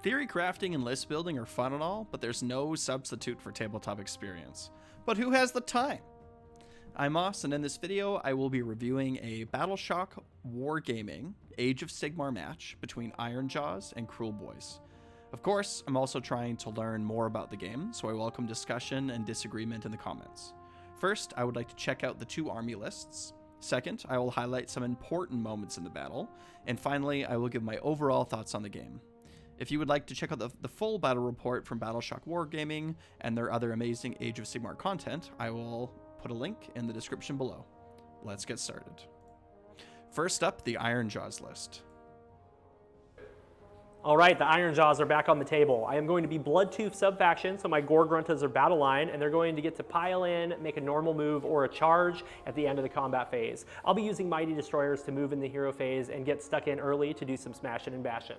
Theory crafting and list building are fun and all, but there's no substitute for tabletop experience. But who has the time? I'm Moss, and in this video, I will be reviewing a Battleshock Wargaming Age of Sigmar match between Ironjawz and Kruleboyz. Of course, I'm also trying to learn more about the game, so I welcome discussion and disagreement in the comments. First, I would like to check out the two army lists. Second, I will highlight some important moments in the battle. And finally, I will give my overall thoughts on the game. If you would like to check out the full battle report from Battleshock Wargaming and their other amazing Age of Sigmar content, I will put a link in the description below. Let's get started. First up, the Ironjawz List. All right, the Ironjawz are back on the table. I am going to be Bloodtooth sub-faction, so my Gore-gruntaz are battle line, and they're going to get to pile in, make a normal move or a charge at the end of the combat phase. I'll be using Mighty Destroyers to move in the hero phase and get stuck in early to do some smashing and bashing.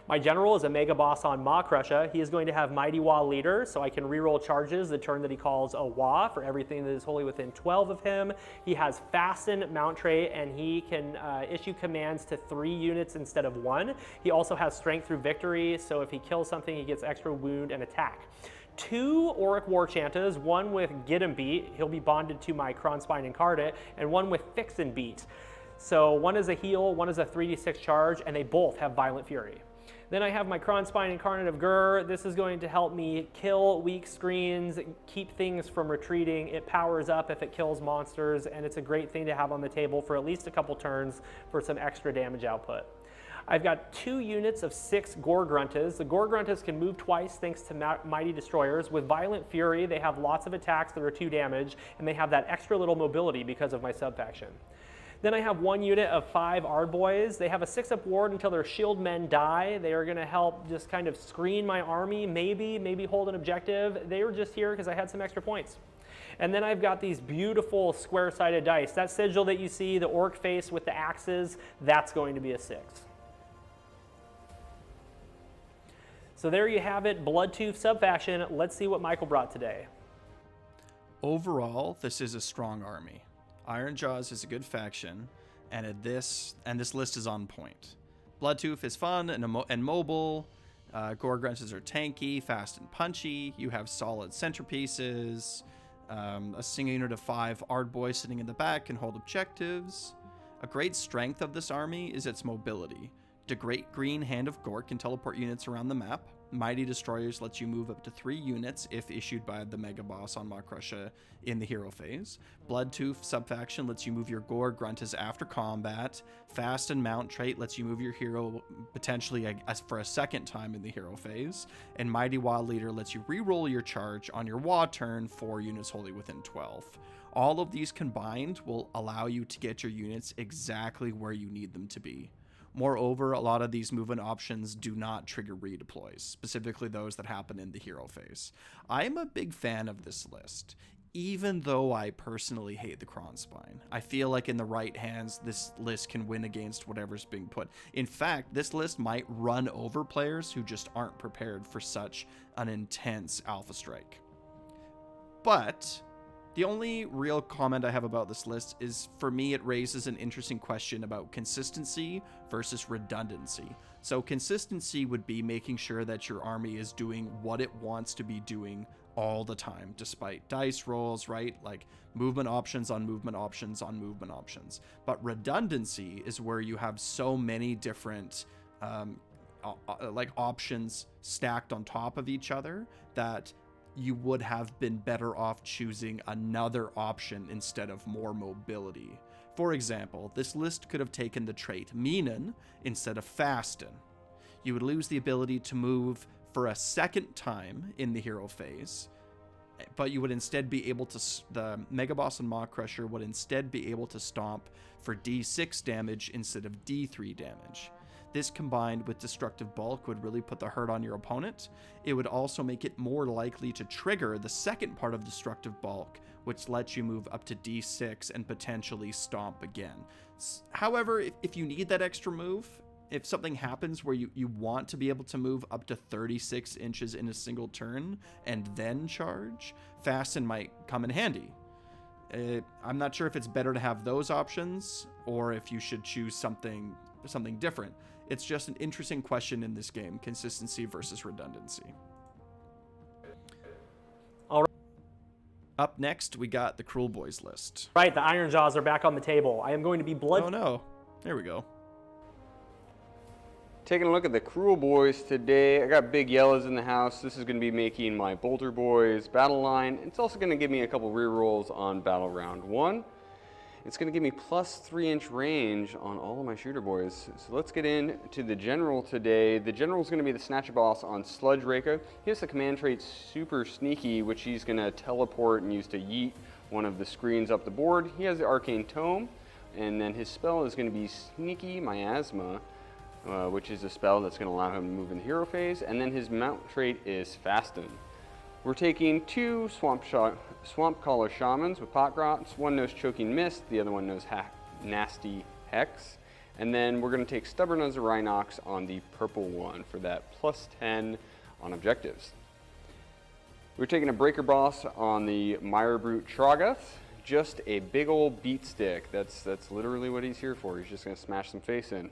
My general is a mega boss on Wagh. He is going to have Mighty Wagh leader, so I can reroll charges the turn that he calls a Wagh for everything that is wholly within 12 of him. He has Fasten mount trait, and he can issue commands to 3 units instead of 1. He also has Strength through victory, so if he kills something, he gets extra wound and attack. 2 Auric Warchantas, one with Get 'em Beat, he'll be bonded to my Kronspine Incarnate, and one with Fix and Beat. So one is a heal, one is a 3d6 charge, and they both have Violent Fury. Then I have my Kronspine Incarnate of Gur. This is going to help me kill weak screens, keep things from retreating. It powers up if it kills monsters, and it's a great thing to have on the table for at least a couple turns for some extra damage output. I've got 2 units of 6 Gore-gruntaz. The Gore-gruntaz can move twice thanks to Mighty Destroyers. With Violent Fury, they have lots of attacks that are 2 damage, and they have that extra little mobility because of my sub-faction. Then I have 1 unit of 5 Ardboys. They have a 6-up ward until their shield men die. They are going to help just kind of screen my army, maybe hold an objective. They were just here because I had some extra points. And then I've got these beautiful square-sided dice. That sigil that you see, the orc face with the axes, that's going to be a 6. So there you have it, Bloodtooth sub-faction. Let's see what Michael brought today. Overall, this is a strong army. Ironjawz is a good faction, and this list is on point. Bloodtooth is fun and mobile. Gore-gruntaz are tanky, fast and punchy. You have solid centerpieces. A single unit of 5 Ardboys sitting in the back can hold objectives. A great strength of this army is its mobility. The Great Green Hand of Gore can teleport units around the map. Mighty Destroyers lets you move up to 3 units if issued by the Mega Boss on Wagh in the hero phase. Bloodtooth subfaction lets you move your Gore-gruntaz after combat. Fast and Mount trait lets you move your hero potentially for a second time in the hero phase. And Mighty Wagh leader lets you reroll your charge on your Wagh turn 4 units wholly within 12. All of these combined will allow you to get your units exactly where you need them to be. Moreover, a lot of these movement options do not trigger redeploys, specifically those that happen in the hero phase. I'm a big fan of this list, even though I personally hate the Kronspine. I feel like in the right hands, this list can win against whatever's being put. In fact, this list might run over players who just aren't prepared for such an intense alpha strike. But the only real comment I have about this list is, for me, it raises an interesting question about consistency versus redundancy. So consistency would be making sure that your army is doing what it wants to be doing all the time, despite dice rolls, right? Like movement options on movement options on movement options. But redundancy is where you have so many different options stacked on top of each other that you would have been better off choosing another option instead of more mobility. For example, this list could have taken the trait Meanin instead of Fasten. You would lose the ability to move for a second time in the hero phase, but you would instead be able to, the Mega Boss and Maw Crusher would instead be able to stomp for D6 damage instead of D3 damage. This combined with Destructive Bulk would really put the hurt on your opponent. It would also make it more likely to trigger the second part of Destructive Bulk, which lets you move up to D6 and potentially stomp again. However, if you need that extra move, if something happens where you want to be able to move up to 36 inches in a single turn and then charge, Fasten might come in handy. I'm not sure if it's better to have those options or if you should choose something different. It's just an interesting question in this game, consistency versus redundancy. All right. Up next, we got the Kruleboyz List. Right, the Ironjawz are back on the table. I am going to be blood. Oh no, there we go. Taking a look at the Kruleboyz today, I got Big Yellows in the house. This is going to be making my Bolter Boys battle line. It's also going to give me a couple rerolls on battle round 1. It's going to give me plus 3-inch range on all of my shooter boys. So let's get into the general today. The general is going to be the Snatcher Boss on Sludge Raka. He has the command trait Super Sneaky, which he's going to teleport and use to yeet one of the screens up the board. He has the Arcane Tome, and then his spell is going to be Sneaky Miasma, which is a spell that's going to allow him to move in the hero phase, and then his mount trait is Fasten. We're taking 2 Swamp Caller Shamans with Potgrots. One knows Choking Mist, the other one knows Nasty Hex, and then we're going to take Stubborn as a Rhinox on the purple one for that plus 10 on objectives. We're taking a Breaker Boss on the Mire Brute Troggoth. Just a big old beat stick. That's literally what he's here for. He's just going to smash some face in.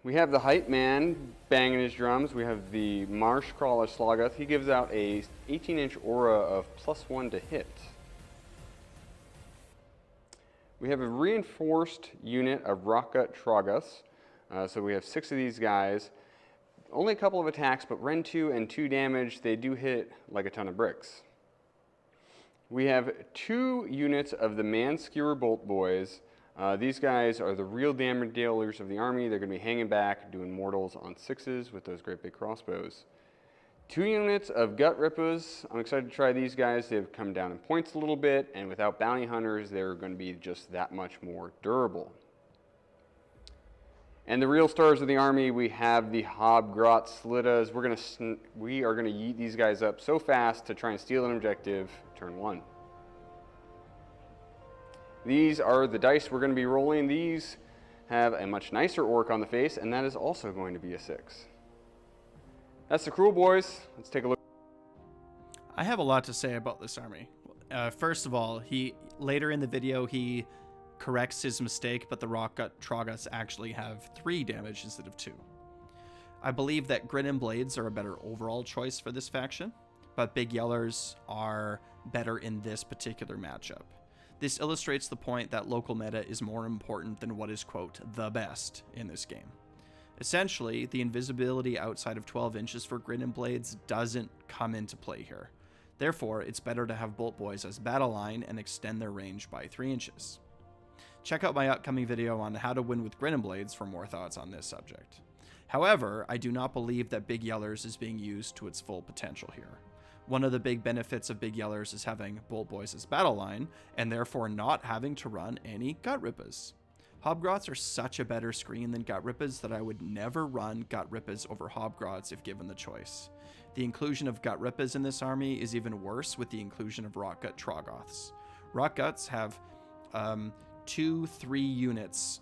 We have the Hype Man banging his drums. We have the Marsh Crawler Sloggoth. He gives out a 18-inch aura of +1 to hit. We have a reinforced unit of Rockgut Troggoths. So we have 6 of these guys. Only a couple of attacks, but Rend 2 and 2 damage. They do hit like a ton of bricks. We have 2 units of the Man-Skewer Bolt Boys. These guys are the real damage dealers of the army. They're going to be hanging back, doing mortals on 6s with those great big crossbows. 2 units of Gutrippaz. I'm excited to try these guys. They've come down in points a little bit, and without bounty hunters, they're going to be just that much more durable. And the real stars of the army, we have the Hobgrot Slittas. We are going to yeet these guys up so fast to try and steal an objective turn 1. These are the dice we're going to be rolling. These have a much nicer orc on the face, and that is also going to be a 6. That's the Kruleboyz. Let's take a look. I have a lot to say about this army. First of all, later in the video he corrects his mistake, but the Rockgut Troggoths actually have 3 damage instead of 2. I believe that Grin and Blades are a better overall choice for this faction, but Big Yellers are better in this particular matchup. This illustrates the point that local meta is more important than what is, quote, the best in this game. Essentially, the invisibility outside of 12 inches for Grin and Blades doesn't come into play here. Therefore, it's better to have Bolt Boys as battle line and extend their range by 3 inches. Check out my upcoming video on how to win with Grin and Blades for more thoughts on this subject. However, I do not believe that Big Yellers is being used to its full potential here. One of the big benefits of Big Yellers is having Bolt Boys as battle line, and therefore not having to run any Gutrippaz. Hobgrots are such a better screen than Gutrippaz that I would never run Gutrippaz over Hobgrots if given the choice. The inclusion of Gutrippaz in this army is even worse with the inclusion of Rockgut Troggoths. Rockguts have 2-3 units.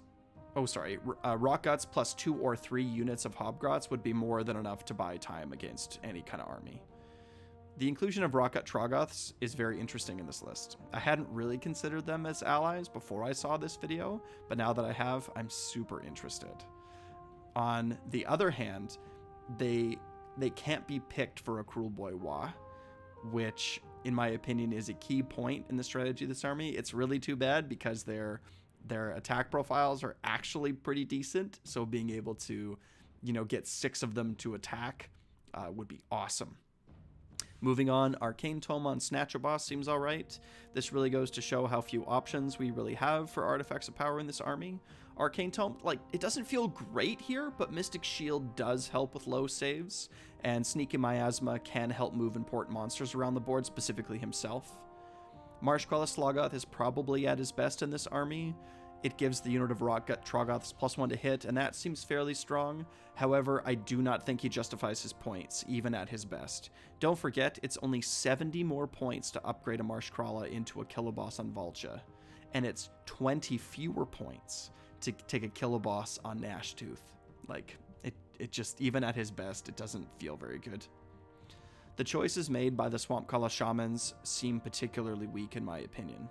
Rockguts plus 2 or 3 units of Hobgrots would be more than enough to buy time against any kind of army. The inclusion of Rockgut Troggoths is very interesting in this list. I hadn't really considered them as allies before I saw this video, but now that I have, I'm super interested. On the other hand, they can't be picked for a Kruleboy Wagh, which in my opinion is a key point in the strategy of this army. It's really too bad because their attack profiles are actually pretty decent, so being able to, get 6 of them to attack would be awesome. Moving on, Arcane Tome on Snatcher Boss seems alright. This really goes to show how few options we really have for artifacts of power in this army. Arcane Tome, it doesn't feel great here, but Mystic Shield does help with low saves, and Sneaky Miasma can help move important monsters around the board, specifically himself. Marshcrawler Sloggoth is probably at his best in this army. It gives the unit of Rockgut Troggoths +1 to hit, and that seems fairly strong. However, I do not think he justifies his points, even at his best. Don't forget, it's only 70 more points to upgrade a Marshcrawler into a Kiloboss on Vulture, and it's 20 fewer points to take a Kiloboss on Gnashtooth. It just, even at his best, it doesn't feel very good. The choices made by the Swamp Caller Shamans seem particularly weak in my opinion.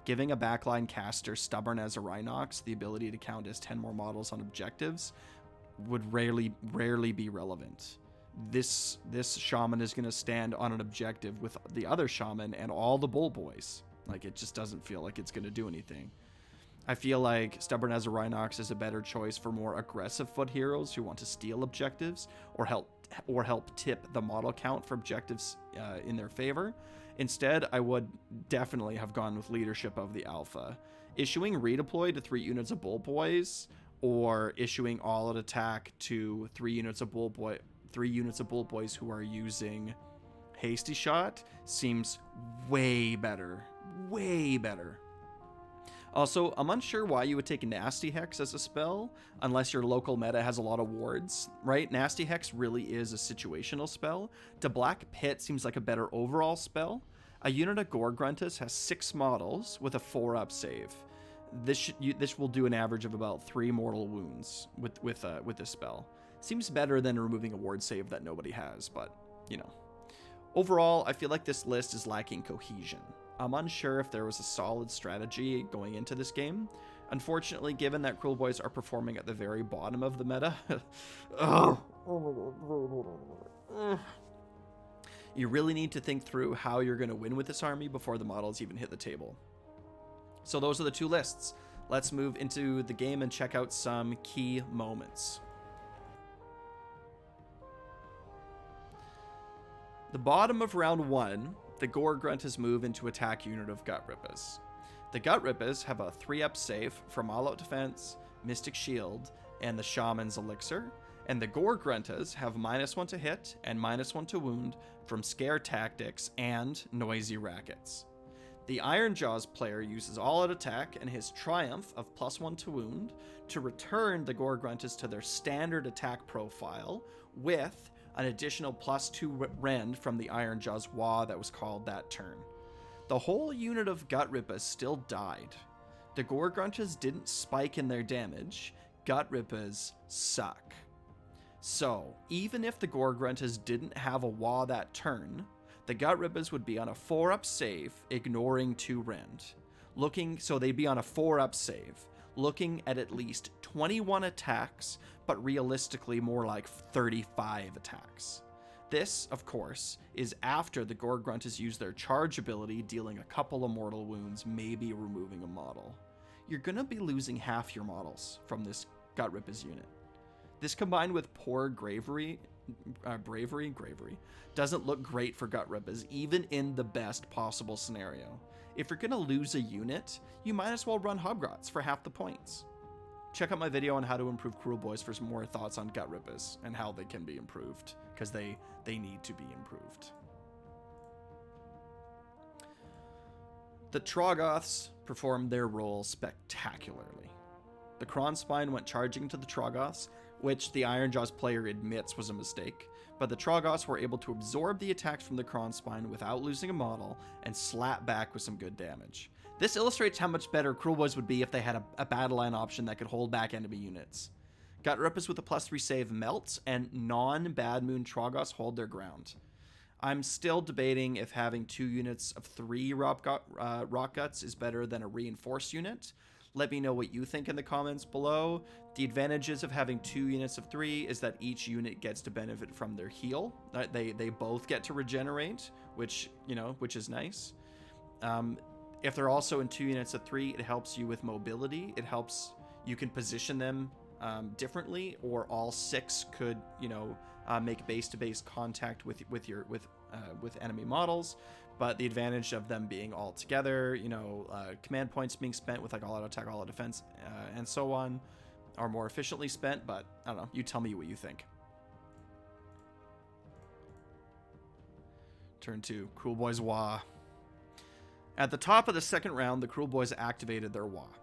giving a backline caster stubborn as a Rhinox the ability to count as 10 more models on objectives would rarely be relevant. This shaman is going to stand on an objective with the other shaman and all the bull boys. Like, it just doesn't feel like it's going to do anything. I feel like Stubborn as a Rhinox is a better choice for more aggressive foot heroes who want to steal objectives or help tip the model count for objectives in their favor. Instead, I would definitely have gone with leadership of the alpha. Issuing redeploy to 3 units of bull boys, or issuing all out attack to 3 units of bull boys who are using hasty shot seems way better. Way better. Also, I'm unsure why you would take Nasty Hex as a spell, unless your local meta has a lot of wards, right? Nasty Hex really is a situational spell. To Black Pit seems like a better overall spell. A unit of Gore-gruntaz has 6 models with a 4-up save. This will do an average of about 3 mortal wounds with this spell. Seems better than removing a ward save that nobody has, but, you know. Overall, I feel like this list is lacking cohesion. I'm unsure if there was a solid strategy going into this game. Unfortunately, given that Kruleboyz are performing at the very bottom of the meta, you really need to think through how you're going to win with this army before the models even hit the table. So those are the 2 lists. Let's move into the game and check out some key moments. The bottom of round 1, the Gore-gruntaz move into attack unit of Gutrippaz. The Gutrippaz have a 3-up save from All Out Defense, Mystic Shield, and the Shaman's Elixir, and the Gore-gruntaz have -1 to hit and -1 to wound from Scare Tactics and Noisy Rackets. The Ironjawz player uses All Out Attack and his Triumph of +1 to wound to return the Gore-gruntaz to their standard attack profile with an additional +2 rend from the Ironjawz Wagh that was called that turn. The whole unit of Gutrippaz still died. The Gore-gruntaz didn't spike in their damage. Gutrippaz suck. So, even if the Gore-gruntaz didn't have a Wagh that turn, the Gutrippaz would be on a 4-up save, ignoring 2 rend. So they'd be on a 4-up save, looking at least 21 attacks, but realistically more like 35 attacks. This, of course, is after the Gore-gruntaz use their charge ability, dealing a couple of mortal wounds, maybe removing a model. You're gonna be losing half your models from this Gutrippaz unit. This combined with poor bravery, doesn't look great for Gutrippaz, even in the best possible scenario. If you're gonna lose a unit, you might as well run Hobgrots for half the points. Check out my video on how to improve Kruleboyz for some more thoughts on Gutrippaz and how they can be improved, because they need to be improved. The Troggoths performed their role spectacularly. The Kronspine went charging to the Troggoths, which the Ironjawz player admits was a mistake, but the Troggoths were able to absorb the attacks from the Kronspine without losing a model and slap back with some good damage. This illustrates how much better Kruleboyz would be if they had a battle line option that could hold back enemy units. Gutrippaz with a +3 save melts, and non-Bad Moon Troggoths hold their ground. I'm still debating if having 2 units of 3 Rockguts is better than a reinforced unit. Let me know what you think in the comments below. The advantages of having 2 units of 3 is that each unit gets to benefit from their heal. They both get to regenerate, which is nice. If they're also in 2 units of 3, it helps you with mobility. It helps you can position them differently, or all 6 could make base-to-base contact with enemy models. But the advantage of them being all together, command points being spent with like all out attack, all out defense, and so on, are more efficiently spent. But I don't know. You tell me what you think. Turn 2, Kruleboyz Wagh. At the top of the second round, the Kruleboyz activated their Wagh.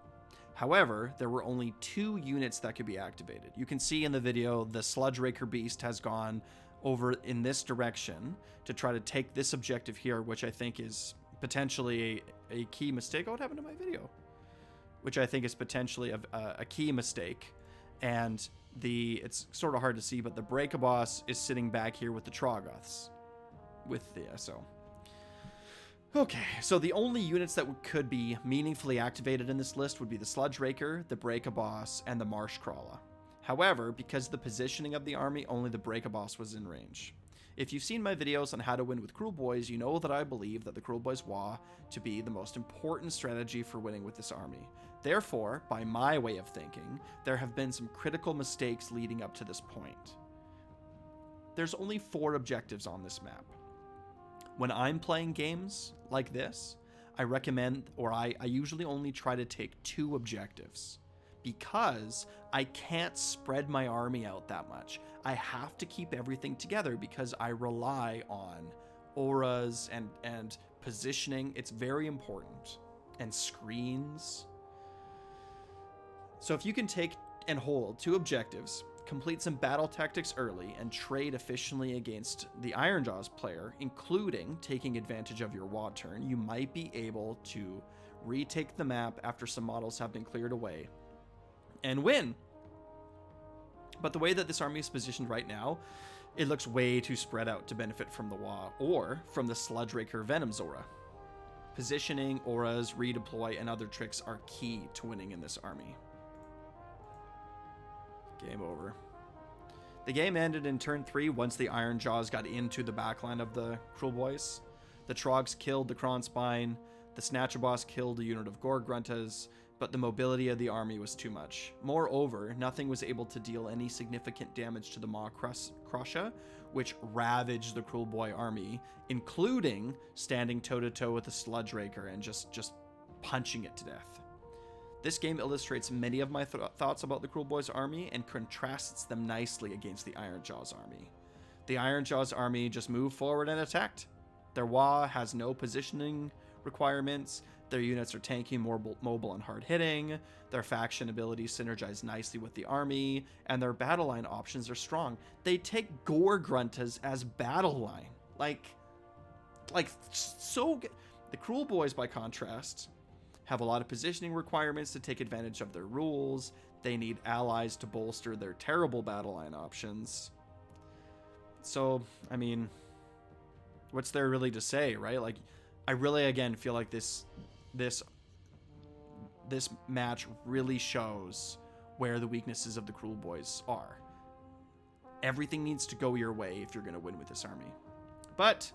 However, there were only 2 units that could be activated. You can see in the video, the Sludge Raker Beast has gone over in this direction to try to take this objective here, which I think is potentially a key mistake. Oh, what happened to my video? Which I think is potentially a key mistake. And it's sort of hard to see, but the Breakaboss is sitting back here with the Troggoths. With the SO. Okay, so the only units that could be meaningfully activated in this list would be the Sludge Raker, the Break-a-Boss, and the Marsh Crawler. However, because of the positioning of the army, only the Break-a-Boss was in range. If you've seen my videos on how to win with Kruleboyz, you know that I believe that the Kruleboyz Wagh to be the most important strategy for winning with this army. Therefore, by my way of thinking, there have been some critical mistakes leading up to this point. There's only 4 objectives on this map. When I'm playing games like this, I recommend, or I usually only try to take 2 objectives, because I can't spread my army out that much. I have to keep everything together because I rely on auras and positioning. It's very important. And screens. So if you can take and hold 2 objectives, complete some battle tactics early, and trade efficiently against the Ironjawz player, including taking advantage of your Wagh turn, you might be able to retake the map after some models have been cleared away and win. But the way that this army is positioned right now, it looks way too spread out to benefit from the Wagh or from the Sludge Raker Venom's aura. Positioning, auras, redeploy, and other tricks are key to winning in this army. Game over. The game ended in turn 3 once the Ironjawz got into the backline of the Kruleboyz. The Troggoths killed the Kronspine, the Snatcher Boss killed a unit of Gore-gruntaz, but the mobility of the army was too much. Moreover, nothing was able to deal any significant damage to the Maw Crusher, which ravaged the Kruleboyz army, including standing toe-to-toe with the Sludge Raker and just punching it to death. This game illustrates many of my thoughts about the Kruleboyz army and contrasts them nicely against the Ironjawz army. The Ironjawz army just moved forward and attacked. Their Wagh has no positioning requirements, their units are tanky, mobile, and hard-hitting, their faction abilities synergize nicely with the army, and their battle line options are strong. They take Gore-gruntaz as battle line. So good. The Kruleboyz, by contrast, have a lot of positioning requirements to take advantage of their rules. They need allies to bolster their terrible battle line options. So, I mean, what's there really to say, right? Like, I really, again, feel like this match really shows where the weaknesses of the Kruleboyz are. Everything needs to go your way if you're going to win with this army. But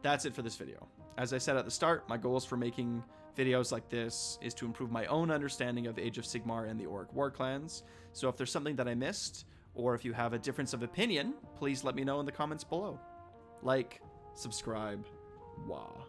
that's it for this video. As I said at the start, my goals for making videos like this is to improve my own understanding of Age of Sigmar and the Orc War Clans. So if there's something that I missed, or if you have a difference of opinion, please let me know in the comments below. Like, subscribe, Wagh.